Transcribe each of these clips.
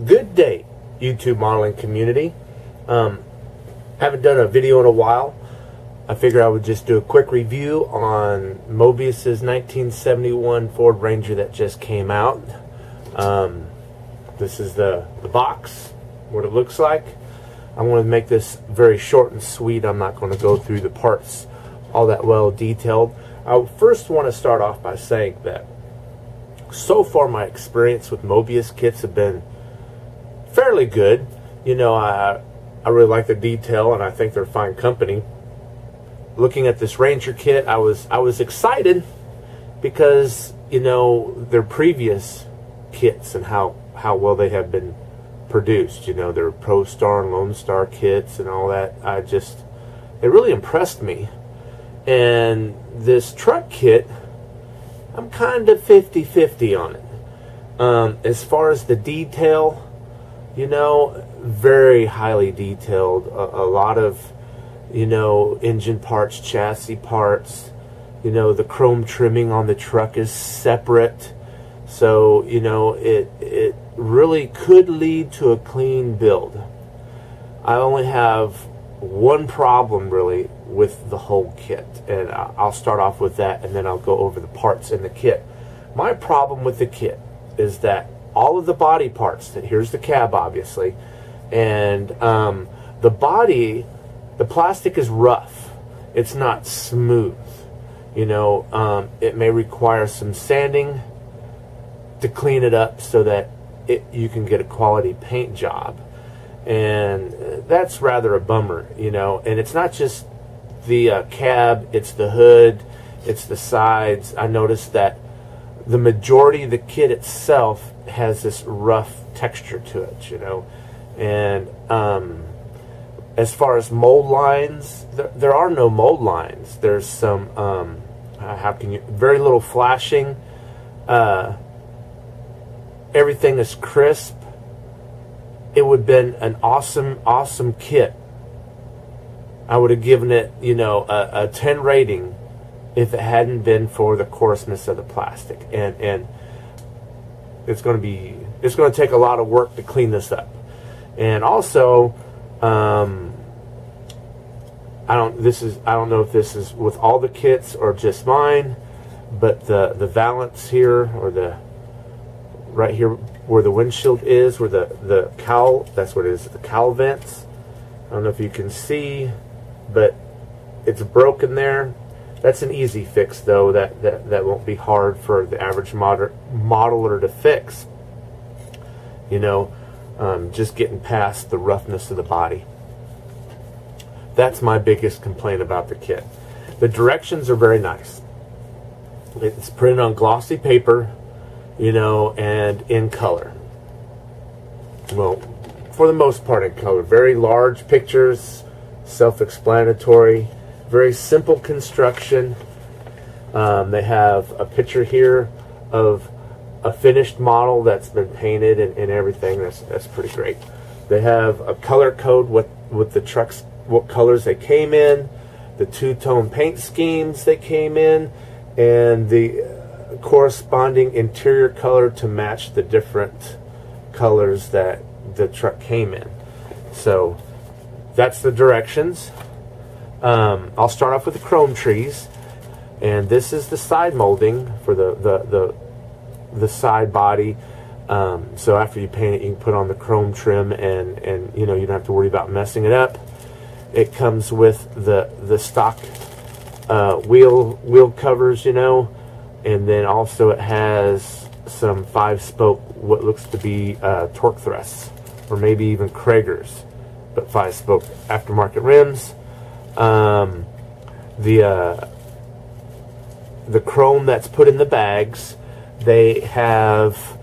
Good day, YouTube modeling community. Haven't done a video in a while. I figured I would just do a quick review on Moebius's 1971 Ford Ranger that just came out. This is the box, what it looks like. I'm going to make this very short and sweet. I'm not going to go through the parts all that well detailed. I first want to start off by saying that so far my experience with Moebius kits have been fairly good. You know, I really like the detail and I think they're a fine company. Looking at this Ranger kit, I was excited because, you know, their previous kits and how well they have been produced. You know, their Pro Star and Lone Star kits and all that. It really impressed me. And this truck kit, I'm kind of 50-50 on it. As far as the detail, you know, very highly detailed. A lot of, you know, engine parts, chassis parts. You know, the chrome trimming on the truck is separate. So, you know, it really could lead to a clean build. I only have one problem, really, with the whole kit. And I'll start off with that, and then I'll go over the parts in the kit. My problem with the kit is that all of the body parts, here's the cab obviously, and the body, the plastic is rough. It's not smooth. You know, it may require some sanding to clean it up so that you can get a quality paint job. And that's rather a bummer, you know. And it's not just the cab, it's the hood, it's the sides. I noticed that the majority of the kit itself has this rough texture to it, you know. And as far as mold lines, there are no mold lines. There's some very little flashing. Everything is crisp. It would have been an awesome kit. I would have given it, you know, a 10 rating if it hadn't been for the coarseness of the plastic. And it's going to take a lot of work to clean this up. And also, I don't know if this is with all the kits or just mine, but the valance here, or the right here where the windshield is, where the cowl, that's what it is, the cowl vents. I don't know if you can see, but it's broken there. That's an easy fix, though. That won't be hard for the average modeler to fix. You know, just getting past the roughness of the body. That's my biggest complaint about the kit. The directions are very nice. It's printed on glossy paper, you know, and in color. Well, for the most part in color. Very large pictures, self-explanatory, very simple construction. They have a picture here of a finished model that's been painted and everything. That's pretty great. They have a color code with the trucks, what colors they came in, the two-tone paint schemes they came in, and the corresponding interior color to match the different colors that the truck came in. So that's the directions. I'll start off with the chrome trees, and this is the side molding for the side body. So after you paint it, you can put on the chrome trim, and you know, you don't have to worry about messing it up. It comes with the stock wheel covers, you know, and then also it has some 5-spoke, what looks to be torque thrusts, or maybe even Kragers, but 5-spoke aftermarket rims. The chrome that's put in the bags, they have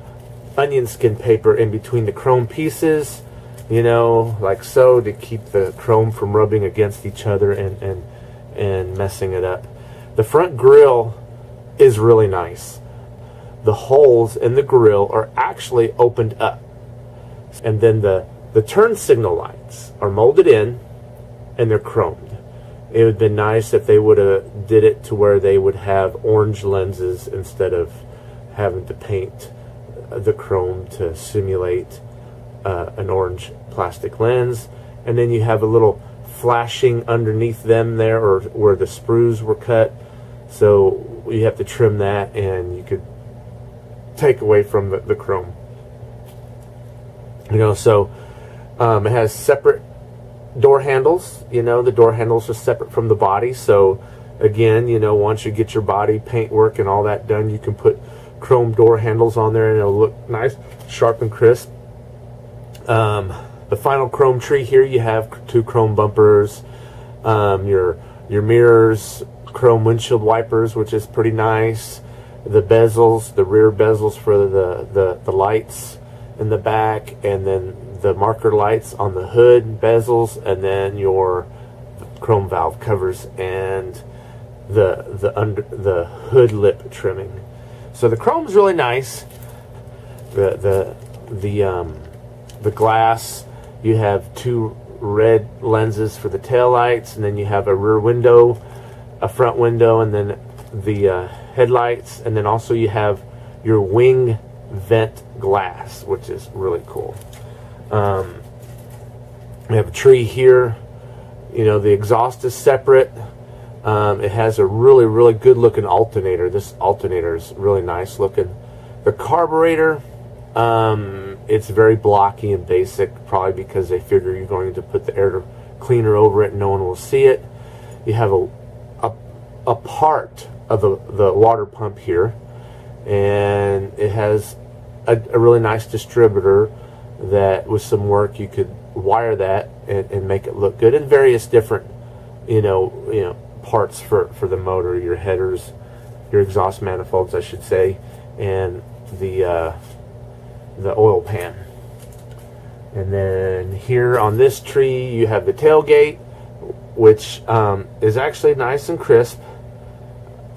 onion skin paper in between the chrome pieces, you know, like so, to keep the chrome from rubbing against each other and messing it up. The front grille is really nice. The holes in the grille are actually opened up, and then the turn signal lights are molded in and they're chromed. It would have been nice if they would have did it to where they would have orange lenses instead of having to paint the chrome to simulate an orange plastic lens, and then you have a little flashing underneath them there, or where the sprues were cut. So you have to trim that, and you could take away from the chrome. You know, so it has separate door handles. You know, the door handles are separate from the body. So again, you know, once you get your body paint work and all that done, you can put chrome door handles on there, and it'll look nice, sharp and crisp. The final chrome tree here, you have 2 chrome bumpers, your mirrors, chrome windshield wipers, which is pretty nice. The bezels, the rear bezels for the lights in the back, and then the marker lights on the hood bezels, and then your chrome valve covers and the hood lip trimming. So the chrome's really nice. The glass, you have 2 red lenses for the tail lights, and then you have a rear window, a front window, and then the headlights, and then also you have your wing vent glass, which is really cool. We have a tree here. You know, the exhaust is separate. It has a really good looking alternator. This alternator is really nice looking. The carburetor, it's very blocky and basic, probably because they figure you're going to put the air cleaner over it and no one will see it. You have a part of the water pump here, and it has a really nice distributor that with some work you could wire that and make it look good, and various different you know parts for the motor, your headers, your exhaust manifolds, I should say, and the oil pan. And then here on this tree you have the tailgate, which is actually nice and crisp.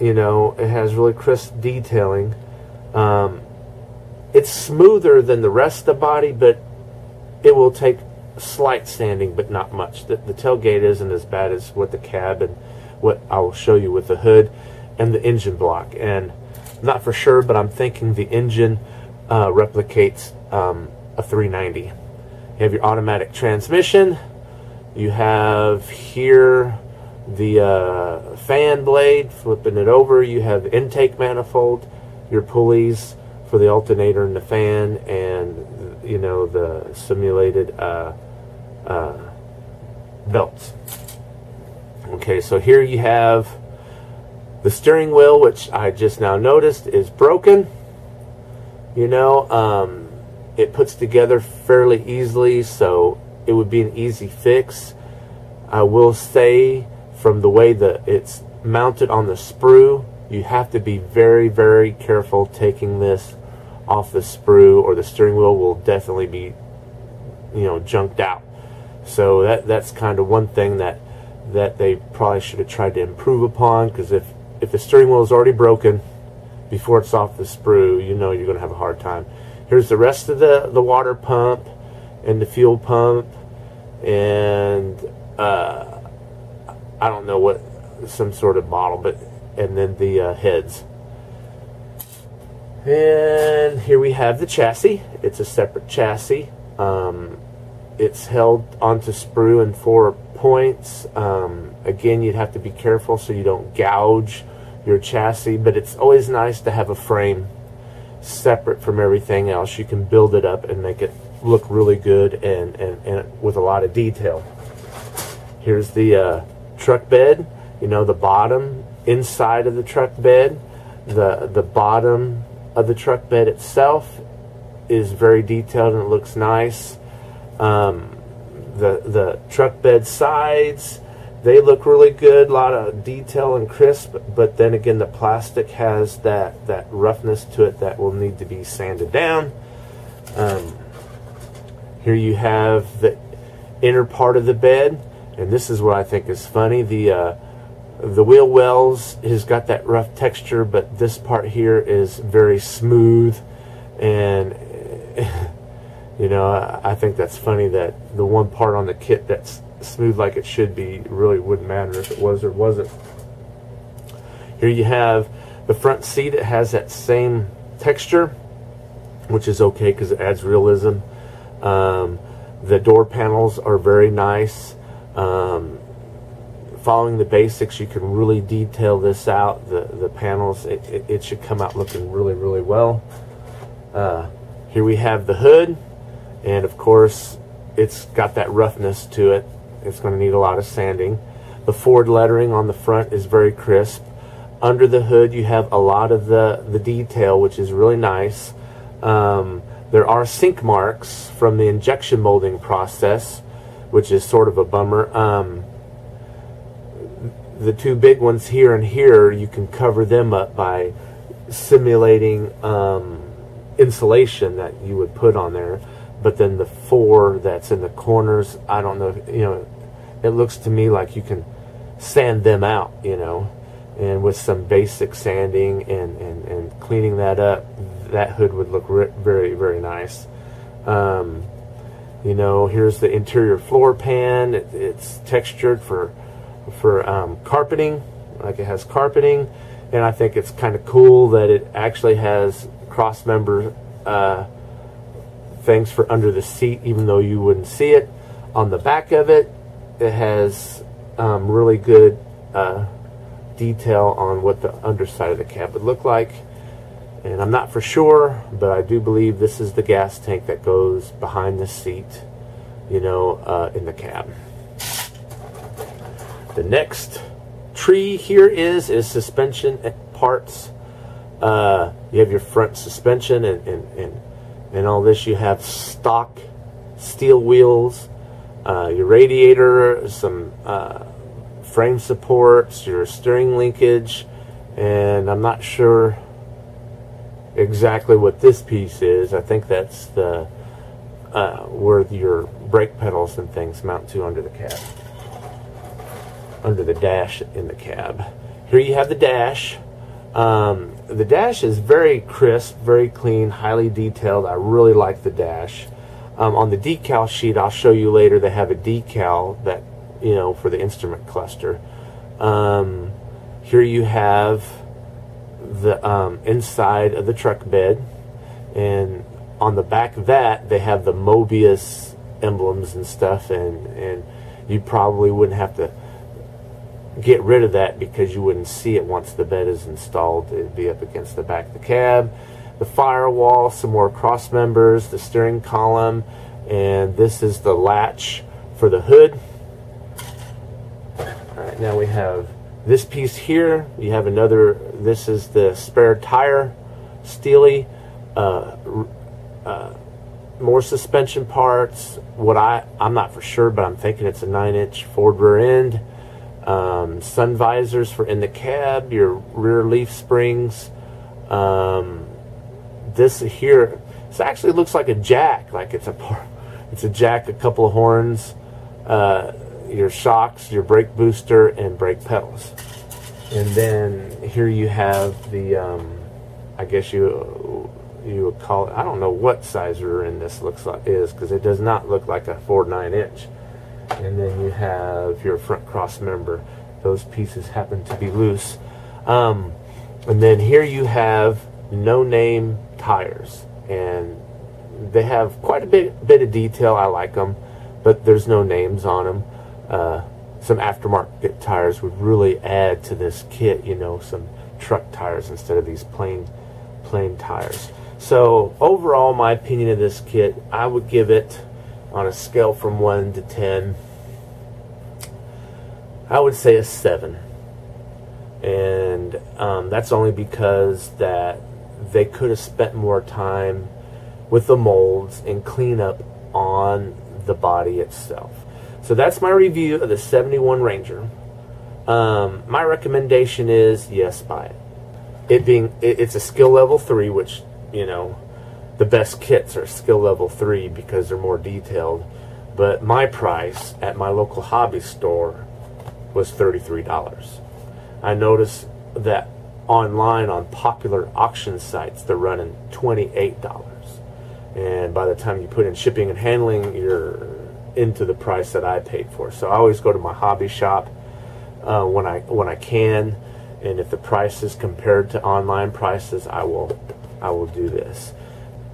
You know, it has really crisp detailing. It's smoother than the rest of the body, but it will take slight sanding, but not much. The tailgate isn't as bad as what the cab and what I will show you with the hood and the engine block. And I'm not for sure, but I'm thinking the engine replicates a 390. You have your automatic transmission. You have here the fan blade, flipping it over. You have the intake manifold, your pulleys for the alternator and the fan, and you know, the simulated belts. Okay, so here you have the steering wheel, which I just now noticed is broken. You know, it puts together fairly easily, so it would be an easy fix. I will say, from the way that it's mounted on the sprue, you have to be very careful taking this off the sprue, or the steering wheel will definitely be, you know, junked out. So that's kind of one thing that they probably should have tried to improve upon, because if the steering wheel is already broken before it's off the sprue, you know you're going to have a hard time. Here's the rest of the water pump and the fuel pump, and I don't know what, some sort of bottle, but, and then the heads. And here we have the chassis. It's a separate chassis. It's held onto sprue in 4 points. Again, you'd have to be careful so you don't gouge your chassis, but it's always nice to have a frame separate from everything else. You can build it up and make it look really good and with a lot of detail. Here's the truck bed. You know, the bottom inside of the truck bed, the bottom of the truck bed itself is very detailed and it looks nice. The truck bed sides, they look really good, a lot of detail and crisp, but then again the plastic has that roughness to it that will need to be sanded down. Here you have the inner part of the bed, and this is what I think is funny. The wheel wells has got that rough texture, but this part here is very smooth, and you know, I think that's funny that the one part on the kit that's smooth like it should be really wouldn't matter if it was or wasn't. Here you have the front seat. It has that same texture, which is okay because it adds realism. The door panels are very nice. Following the basics, you can really detail this out. The panels, it should come out looking really, really well. Here we have the hood, and of course it's got that roughness to it. It's going to need a lot of sanding. The Ford lettering on the front is very crisp. Under the hood you have a lot of the detail, which is really nice. There are sink marks from the injection molding process, which is sort of a bummer. The two big ones here and here, you can cover them up by simulating insulation that you would put on there. But then the 4 that's in the corners, I don't know, you know, it looks to me like you can sand them out, you know, and with some basic sanding and cleaning that up, that hood would look very, very nice. You know, here's the interior floor pan. It's textured for carpeting, like it has carpeting, and I think it's kind of cool that it actually has cross member things for under the seat, even though you wouldn't see it. On the back of it, it has really good detail on what the underside of the cab would look like. And I'm not for sure, but I do believe this is the gas tank that goes behind the seat, you know, in the cab. The next tree here is suspension parts. You have your front suspension and all this. You have stock steel wheels, your radiator, some frame supports, your steering linkage, and I'm not sure exactly what this piece is. I think that's the where your brake pedals and things mount to under the cab, under the dash in the cab. Here you have the dash. The dash is very crisp, very clean, highly detailed. I really like the dash. On the decal sheet, I'll show you later, they have a decal that, you know, for the instrument cluster. Here you have the inside of the truck bed, and on the back of that they have the Moebius emblems and stuff, and you probably wouldn't have to get rid of that because you wouldn't see it once the bed is installed. It'd be up against the back of the cab. The firewall, some more cross members, the steering column, and this is the latch for the hood. Alright, now we have this piece here. You have another, this is the spare tire, steely, more suspension parts. What I'm not for sure, but I'm thinking it's a 9-inch Ford rear end. Sun visors for in the cab, your rear leaf springs. This here, this actually looks like a jack, like it's a jack, a couple of horns, your shocks, your brake booster, and brake pedals. And then here you have the, I guess you would call it, I don't know what size rear end this looks like because it does not look like a Ford 9-inch. And then you have your front cross member. Those pieces happen to be loose. And then here you have no-name tires, and they have quite a bit of detail. I like them, but there's no names on them. Some aftermarket tires would really add to this kit, you know, some truck tires instead of these plain tires. So overall, my opinion of this kit, I would give it, on a scale from 1 to 10, I would say a 7. And that's only because that they could have spent more time with the molds and cleanup on the body itself. So that's my review of the 71 Ranger. My recommendation is, yes, buy it. It's a skill level 3, which, you know, the best kits are skill level 3 because they're more detailed. But my price at my local hobby store was $33. I noticed that online on popular auction sites they're running $28, and by the time you put in shipping and handling, you're into the price that I paid for. So I always go to my hobby shop when I can, and if the price is compared to online prices, I will do this.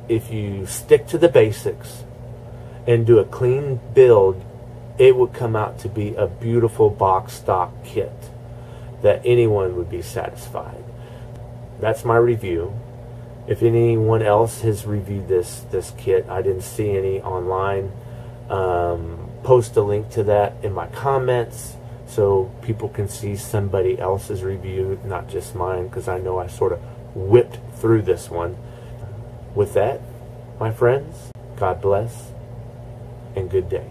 If you stick to the basics, and do a clean build, it would come out to be a beautiful box stock kit that anyone would be satisfied. That's my review. If anyone else has reviewed this kit, I didn't see any online, post a link to that in my comments so people can see somebody else's review, not just mine, because I know I sort of whipped through this one. With that, my friends, God bless and good day.